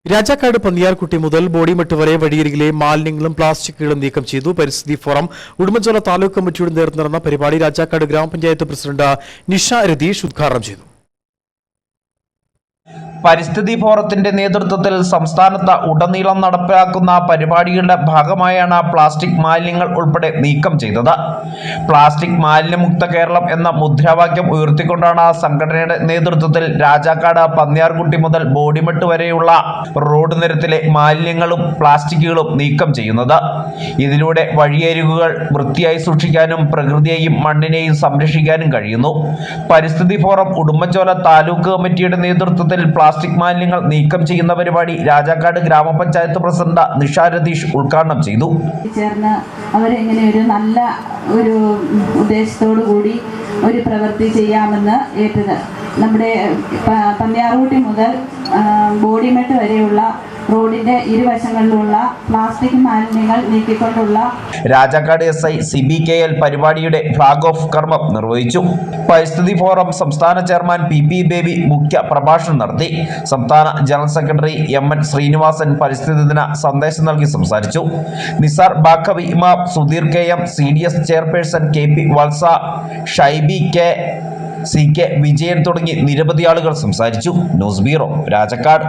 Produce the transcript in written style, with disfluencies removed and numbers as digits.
രാജാക്കാട് പന്നിയാർകുട്ടി മുതൽ ബോഡിമെട്ട് വരെ വഴിയരികിലെ മാലിന്യങ്ങളും പ്ലാസ്റ്റിക്കുകളും നീക്കം ചെയ്തു. പരിസ്ഥിതി ഫോറം ഉടുമ്പൻചോല താലൂക്ക് കമ്മിറ്റിയുടെ നേതൃത്വം നടന്ന പരിപാടി രാജാക്കാട് ഗ്രാമപഞ്ചായത്ത് പ്രസിഡന്റ് നിഷ രതീഷ് ഉദ്ഘാടനം ചെയ്തു. പരിസ്ഥിതി ഫോറത്തിന്റെ നേതൃത്വത്തിൽ സംസ്ഥാനത്ത് ഉടനീളം നടപ്പിലാക്കുന്ന പരിപാടികളുടെ ഭാഗമായാണ് പ്ലാസ്റ്റിക് മാലിന്യങ്ങൾ ഉൾപ്പെടെ നീക്കം ചെയ്തത്. പ്ലാസ്റ്റിക് മാലിന്യമുക്ത കേരളം എന്ന മുദ്രാവാക്യം ഉയർത്തിക്കൊണ്ടാണ് സംഘടനയുടെ നേതൃത്വത്തിൽ രാജാക്കാട് പന്നിയാർകുട്ടി മുതൽ ബോഡിമെട്ട് വരെയുള്ള റോഡ് നിരത്തിലെ മാലിന്യങ്ങളും പ്ലാസ്റ്റിക്കുകളും നീക്കം ചെയ്യുന്നത്. ഇതിലൂടെ വഴിയരികുകൾ വൃത്തിയായി സൂക്ഷിക്കാനും പ്രകൃതിയെയും മണ്ണിനെയും സംരക്ഷിക്കാനും കഴിയുന്നു. പരിസ്ഥിതി ഫോറം ഉടുമ്പൻചോല താലൂക്ക് കമ്മിറ്റിയുടെ നേതൃത്വത്തിൽ പ്ലാസ്റ്റിക് മാലിന്യങ്ങൾ നീക്കം ചെയ്യുന്ന പരിപാടി രാജാക്കാട് ഗ്രാമപഞ്ചായത്ത് പ്രസിഡന്റ് നിഷ രതീഷ് ഉദ്ഘാടനം ചെയ്തു. ചേർന്ന് അവരെങ്ങനെ ഒരു നല്ല ഒരു ഉദ്ദേശത്തോടു കൂടി ഒരു പ്രവൃത്തി ചെയ്യാമെന്ന് ഏറ്റത്. നമ്മുടെ പന്നിയാർകുട്ടി മുതൽ ബോഡിമെട്ട് വരെയുള്ള റോഡിന്റെ ഇരുവശങ്ങളിലുള്ള പ്ലാസ്റ്റിക് മാലിന്യങ്ങൾ നീക്കിക്കൊണ്ടുള്ള രാജാക്കാട് SI CBKL പരിപാടിയുടെ ഫ്ലാഗ് ഓഫ് കർമ്മം നിർവഹിച്ചു. പരിസ്ഥിതി ഫോറം സംസ്ഥാന ചെയർമാൻ PP ബേബി മുഖ്യ പ്രഭാഷണം നടത്തി. സംസ്ഥാന ജനറൽ സെക്രട്ടറി MN ശ്രീനിവാസൻ പരിസ്ഥിതി ദിന സന്ദേശം നൽകി സംസാരിച്ചു. നിസാർ ബാഖവി ഇമാം, Sudheer KM, CDS chairperson KP വത്സ, ഷൈബി K, CK വിജയൻ തുടങ്ങി നിരവധി ആളുകൾ സംസാരിച്ചു. News bureau, Rajakkad.